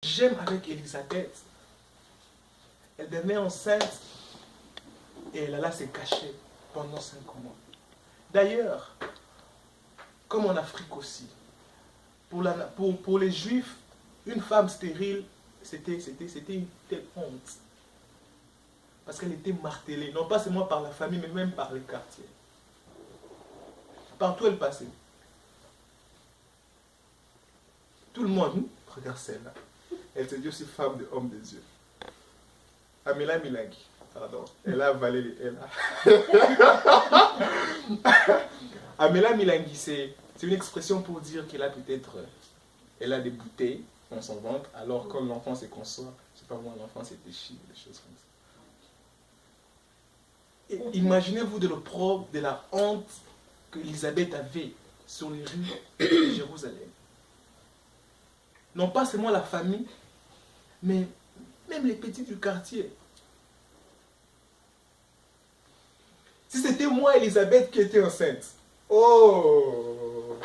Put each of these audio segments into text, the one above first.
J'aime avec Élisabeth. Elle devenait enceinte et elle alla se cacher pendant 5 mois. D'ailleurs, comme en Afrique aussi, pour les Juifs, une femme stérile, c'était une telle honte. Parce qu'elle était martelée, non pas seulement par la famille, mais même par les quartiers. Partout elle passait. Tout le monde, regarde celle-là. Elle se dit aussi femme de homme des yeux. Amela Milangi, pardon. Elle a avalé les L. Amela Milangi, c'est une expression pour dire qu'elle a peut-être, elle a des bouteilles dans son ventre, alors quand l'enfant se conçoit, je sais pas moi, l'enfant se déchire, des choses comme ça. Et imaginez-vous de l'opprobre, de la honte que Élisabeth avait sur les rues de Jérusalem. Non pas seulement la famille, mais même les petits du quartier. Si c'était moi, Élisabeth, qui était enceinte, oh,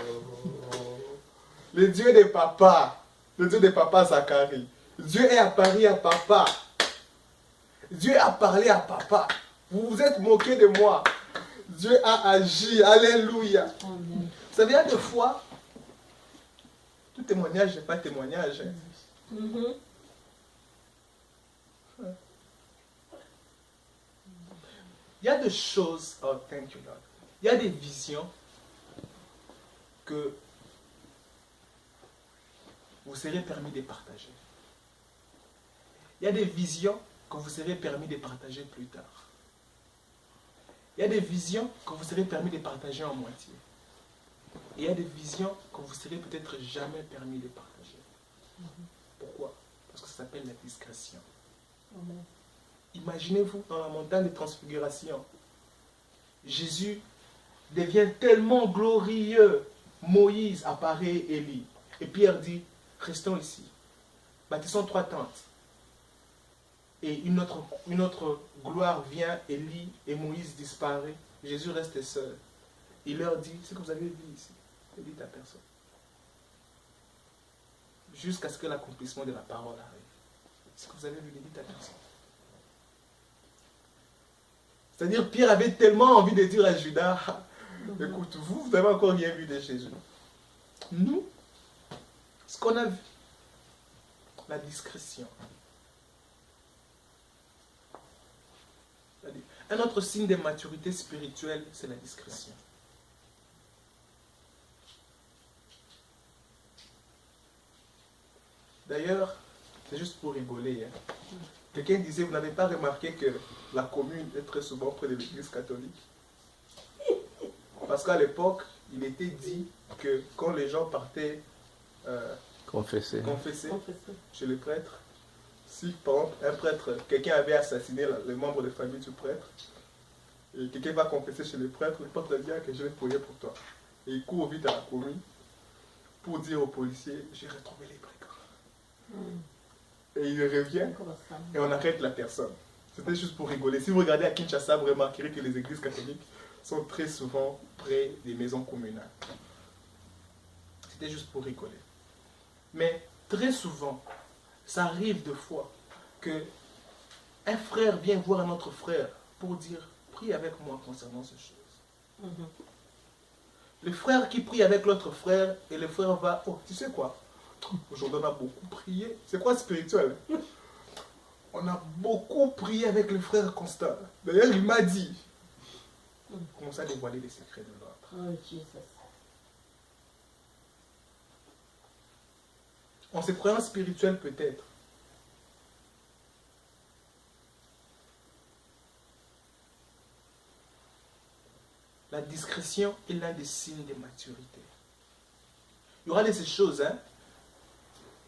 le Dieu des papas, le Dieu des papas Zacharie, Dieu est apparu à papa, Dieu a parlé à papa, vous vous êtes moqué de moi, Dieu a agi, alléluia. Amen. Vous savez, il y a des fois, tout témoignage n'est pas témoignage. Hein. Mm-hmm. Il y a des choses, oh thank you Lord, il y a des visions que vous serez permis de partager. Il y a des visions que vous serez permis de partager plus tard. Il y a des visions que vous serez permis de partager en moitié. Et il y a des visions que vous serez peut-être jamais permis de partager. Pourquoi? Parce que ça s'appelle la discrétion. Amen. Imaginez-vous dans la montagne de transfiguration. Jésus devient tellement glorieux. Moïse apparaît, Élie. Et Pierre dit, restons ici. Bâtissons 3 tentes. Et une autre gloire vient, Élie et Moïse disparaît. Jésus reste seul. Il leur dit, ce que vous avez vu ici, ne dites à personne. Jusqu'à ce que l'accomplissement de la parole arrive. Ce que vous avez vu, ne dites à personne. C'est-à-dire, Pierre avait tellement envie de dire à Judas, écoute, vous n'avez encore rien vu de Jésus. Nous, ce qu'on a vu, la discrétion. Un autre signe de maturité spirituelle, c'est la discrétion. D'ailleurs, c'est juste pour rigoler. Hein. Quelqu'un disait, vous n'avez pas remarqué que la commune est très souvent près de l'église catholique? Parce qu'à l'époque, il était dit que quand les gens partaient confesser chez le prêtre, si par exemple un prêtre, quelqu'un avait assassiné les membres de famille du prêtre, et quelqu'un va confesser chez le prêtre va dire que je vais prier pour toi. Et il court vite à la commune pour dire aux policiers, j'ai retrouvé les brigands. Et il revient et on arrête la personne. C'était juste pour rigoler. Si vous regardez à Kinshasa, vous remarquerez que les églises catholiques sont très souvent près des maisons communales. C'était juste pour rigoler. Mais très souvent, ça arrive de fois que un frère vient voir un autre frère pour dire, prie avec moi concernant ces choses. Le frère qui prie avec l'autre frère et le frère va, oh, tu sais quoi? Aujourd'hui, on a beaucoup prié. C'est quoi spirituel? On a beaucoup prié avec le frère Constant. D'ailleurs, il m'a dit. On commence à dévoiler les secrets de l'autre. Oh, Jesus. En se croyant spirituel peut-être. La discrétion est l'un des signes de maturité. Il y aura de ces choses, hein,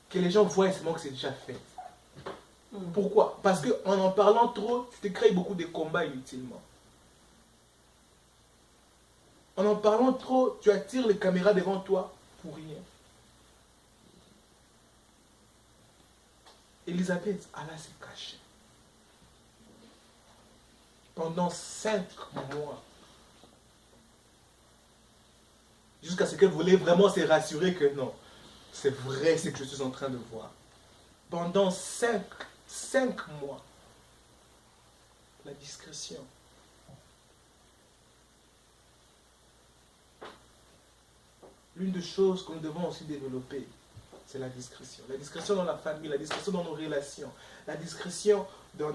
que les gens voient seulement que c'est déjà fait. Pourquoi? Parce qu'en en parlant trop, tu te crées beaucoup de combats inutilement. En parlant trop, tu attires les caméras devant toi pour rien. Élisabeth alla se cacher. Pendant 5 mois. Jusqu'à ce qu'elle voulait vraiment se rassurer que non, c'est vrai ce que je suis en train de voir. pendant 5 mois. La discrétion. L'une des choses que nous devons aussi développer, c'est la discrétion. La discrétion dans la famille, la discrétion dans nos relations, la discrétion dans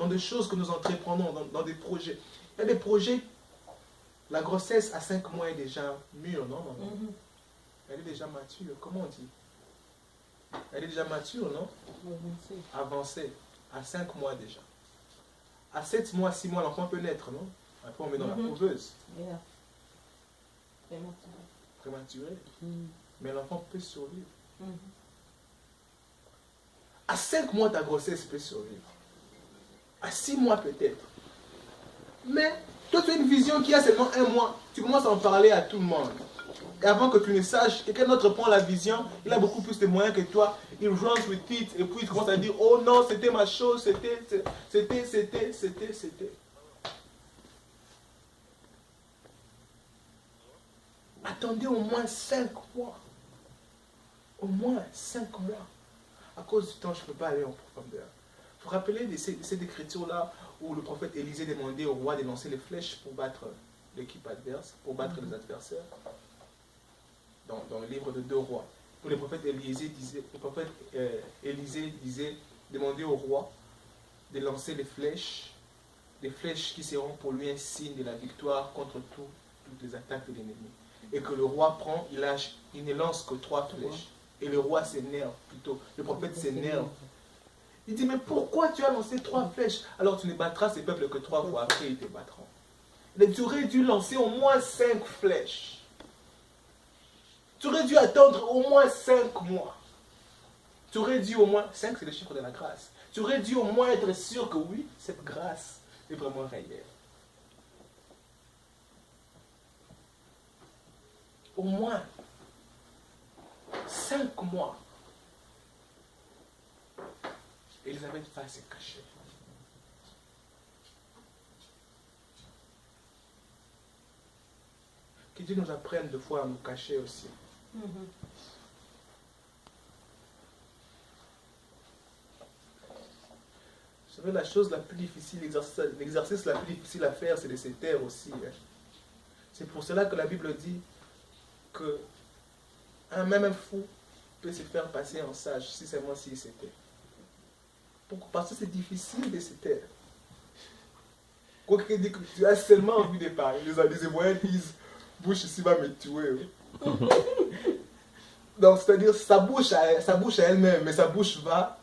des choses que nous entreprenons, dans des projets. Il y a des projets, la grossesse à 5 mois est déjà mûre, non, maman? Elle est déjà mature, comment on dit? Elle est déjà mature, non? Avancée. À 5 mois déjà. À 7 mois, 6 mois, l'enfant peut naître, non? Après, on met dans la couveuse. Prématuré. Mais l'enfant peut survivre. À 5 mois, ta grossesse peut survivre. À 6 mois peut-être. Mais toi, tu as une vision qui a seulement 1 mois. Tu commences à en parler à tout le monde. Et avant que tu ne saches, quelqu'un d'autre prend la vision, il a beaucoup plus de moyens que toi, il runs with it, et puis il commence à dire, oh non, c'était ma chose, c'était. Attendez au moins 5 mois. Au moins 5 mois. À cause du temps, je ne peux pas aller en profondeur. Vous vous rappelez de cette écriture-là où le prophète Élisée demandait au roi de lancer les flèches pour battre l'équipe adverse, pour battre les adversaires? Dans le livre de 2 rois. Où le prophète Élisée disait, demandez au roi de lancer les flèches qui seront pour lui un signe de la victoire contre toutes les attaques de l'ennemi. Et que le roi prend, il ne lance que 3 flèches. Et le roi s'énerve plutôt. Le prophète s'énerve. Il dit, mais pourquoi tu as lancé 3 flèches? Alors tu ne battras ces peuples que 3 fois, après ils te battront. Tu aurais dû lancer au moins 5 flèches. Tu aurais dû attendre au moins 5 mois. Tu aurais dû au moins, 5 c'est le chiffre de la grâce. Tu aurais dû au moins être sûr que oui, cette grâce est vraiment réelle. Au moins 5 mois. Élisabeth va se cacher. Que Dieu nous apprenne de fois à nous cacher aussi. Vous savez, la chose la plus difficile, l'exercice la plus difficile à faire, c'est de se taire aussi. C'est pour cela que la Bible dit que même un fou peut se faire passer en sage, si seulement s'il se tait. Pourquoi? Parce que c'est difficile de se taire. Quoi qu'il dise que tu as seulement envie de parler, les Hébreux disent, bouche ici va me tuer. Donc, c'est-à-dire, sa bouche à elle-même, mais sa bouche va.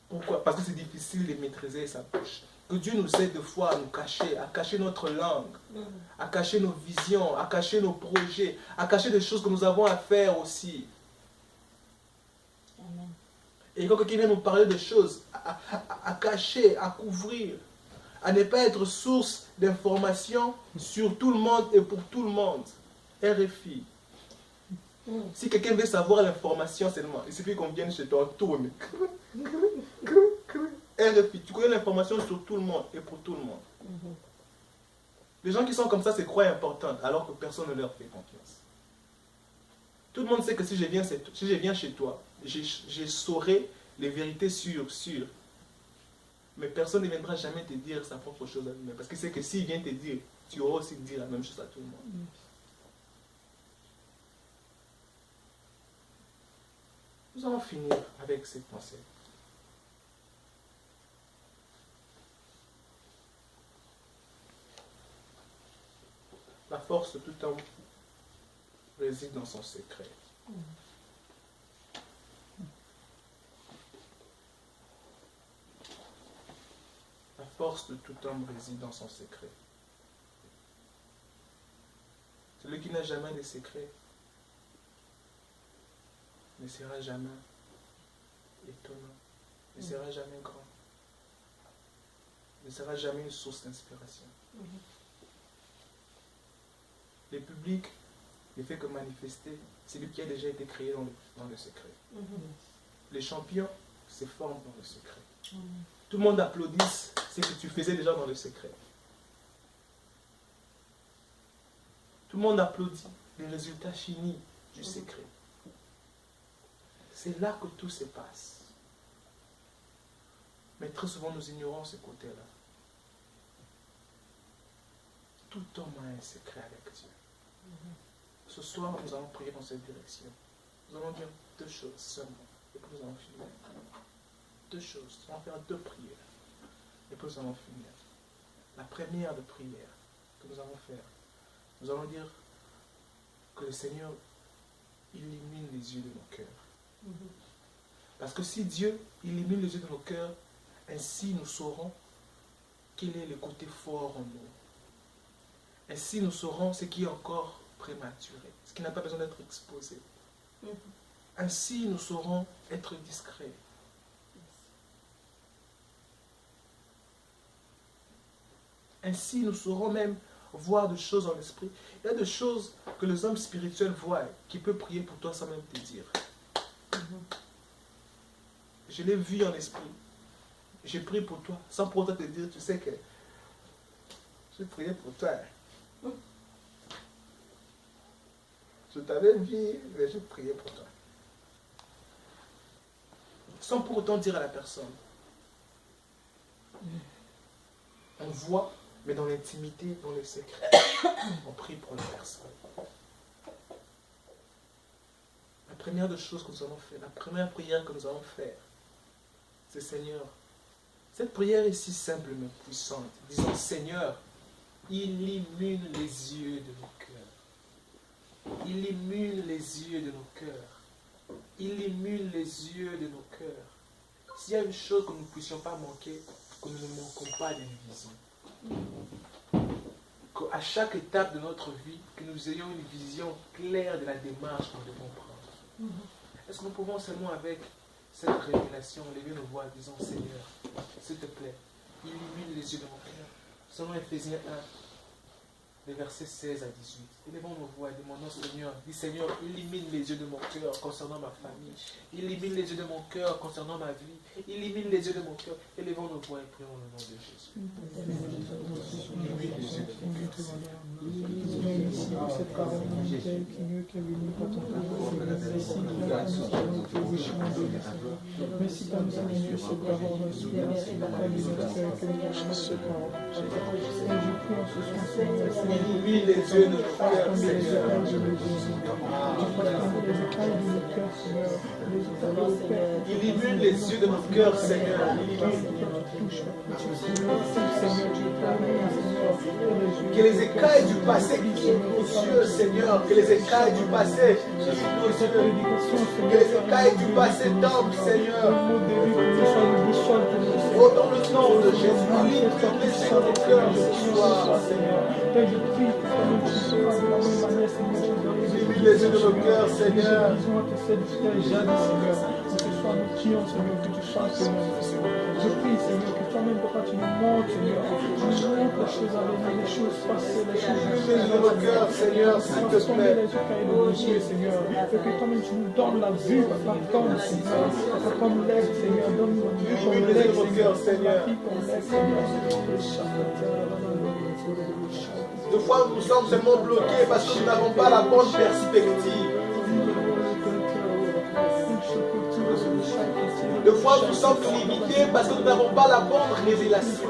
Pourquoi? Parce que c'est difficile de maîtriser sa bouche. Que Dieu nous aide de fois à nous cacher, à cacher notre langue, à cacher nos visions, à cacher nos projets, à cacher des choses que nous avons à faire aussi. Amen. Et quand quelqu'un vient nous parler de choses, à cacher, à couvrir, à ne pas être source d'informations sur tout le monde et pour tout le monde. RFI. Si quelqu'un veut savoir l'information seulement, il suffit qu'on vienne chez toi, on tourne. RFI, tu connais l'information sur tout le monde et pour tout le monde. Les gens qui sont comme ça se croient importants alors que personne ne leur fait confiance. Tout le monde sait que si je viens chez toi, je saurai les vérités sûres. Mais personne ne viendra jamais te dire sa propre chose à lui-même. Parce que c'est que s'il vient te dire, tu auras aussi dire la même chose à tout le monde. Nous allons finir avec cette pensée. La force de tout homme réside dans son secret. La force de tout homme réside dans son secret. Celui qui n'a jamais de secret ne sera jamais étonnant, ne sera jamais grand, ne sera jamais une source d'inspiration. Le public ne fait que manifester celui qui a déjà été créé dans le secret. Les champions se forment dans le secret. Tout le monde applaudisse ce que tu faisais déjà dans le secret. Tout le monde applaudit le résultat fini du secret. C'est là que tout se passe. Mais très souvent, nous ignorons ce côté-là. Tout homme a un secret avec Dieu. Ce soir, nous allons prier dans cette direction. Nous allons dire 2 choses seulement. Et puis nous allons finir. 2 choses. Nous allons faire 2 prières. Et puis nous allons finir. La première de prière que nous allons faire, nous allons dire que le Seigneur illumine les yeux de nos cœurs. Parce que si Dieu illumine les yeux de nos cœurs, ainsi nous saurons quel est le côté fort en nous. Ainsi nous saurons ce qui est encore prématuré, ce qui n'a pas besoin d'être exposé. Ainsi nous saurons être discrets. Ainsi nous saurons même voir des choses en l'esprit. Il y a des choses que les hommes spirituels voient, qui peuvent prier pour toi sans même te dire. Je l'ai vu en esprit. J'ai prié pour toi, sans pour autant te dire, tu sais que j'ai prié pour toi. Je t'avais vu, mais j'ai prié pour toi. Sans pour autant dire à la personne. On voit, mais dans l'intimité, dans le secret, on prie pour la personne. La première des choses que nous allons faire, la première prière que nous allons faire, c'est Seigneur. Cette prière est si simple mais puissante. Disons, Seigneur, illumine les yeux de nos cœurs. Illumine les yeux de nos cœurs. Illumine les yeux de nos cœurs. S'il y a une chose que nous ne puissions pas manquer, que nous ne manquons pas d'une vision. Qu'à chaque étape de notre vie, que nous ayons une vision claire de la démarche que nous devons prendre. Est-ce que nous pouvons seulement avec cette révélation lever nos voix en disant, Seigneur, s'il te plaît, illumine les yeux de mon cœur. Selon Ephésiens 1, les versets 16 à 18. Élevons nos voix et demandons Seigneur, dis Seigneur, illumine les yeux de mon cœur concernant ma famille. Illumine les yeux de mon cœur concernant ma vie. Illumine les yeux de mon cœur. Élevons nos voix et prions au nom de Jésus. Illumine les yeux de mon cœur. Merci pour nous amener cette parole. Illumine les yeux de nos cœurs, Seigneur. Illumine les yeux de nos cœurs, Seigneur. Que les écailles du passé quittent nos yeux, Seigneur. Que les écailles du passé quittent nos yeux. Que les écailles du passé tombent, Seigneur. Oh, dans le nom de Jésus, illumine les yeux de nos cœurs ce soir, Seigneur. Illumine les yeux de nos cœurs, Seigneur. Je prie, Seigneur, que toi-même, papa, tu nous montres, Seigneur. Tu nous montres les choses à venir, les choses passées, les choses illumine de nos cœurs, Seigneur, s'il te plaît. les écailles de nos yeux, Seigneur. Et que toi-même, tu nous donnes la vue, papa, comme Seigneur. Papa, comme l'aigle, Seigneur. Donne-nous la vue comme l'aigle, Seigneur. Des fois, nous sommes seulement bloqués parce que nous n'avons pas la bonne perspective. Des fois, nous sommes limités parce que nous n'avons pas la bonne révélation.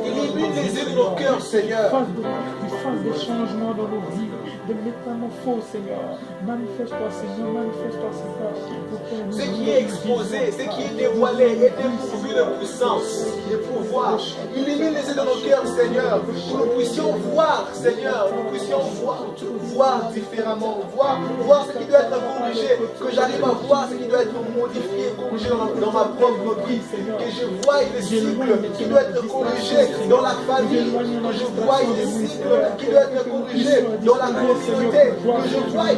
Illumine les yeux de nos cœurs, Seigneur. Fasse des changements dans nos vies, des métamorphoses, Seigneur. Manifeste-toi, Seigneur, manifeste-toi, Seigneur. Ce qui est exposé, ce qui est dévoilé, est dépourvu de puissance, de pouvoir. Illumine les yeux de nos cœurs, Seigneur, que nous puissions voir, Seigneur, nous puissions voir différemment, voir ce qui doit être corrigé, que j'arrive à voir ce qui doit être modifié, corrigé dans ma propre vie, que je vois les cycles qui doivent être corrigés dans la famille, que je vois les cycles qui doivent être corrigés dans la communauté, que je vois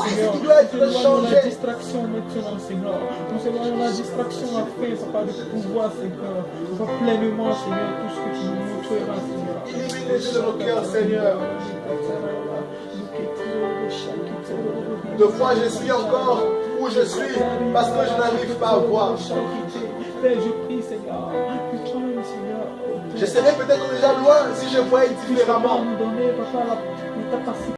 ce qui doit être changé. La distraction maintenant, Seigneur. Nous éloignons la distraction après, papa, de pouvoir, Seigneur. Vois pleinement, Seigneur, tout ce que tu nous montreras, Seigneur. Illumine les yeux de nos cœurs, Seigneur. Deux fois, je suis encore où je suis parce que je n'arrive pas à voir. Père, je prie, Seigneur, que toi-même, Seigneur, Je serais peut-être déjà loin si je voyais différemment. Nous donner, papa, la capacité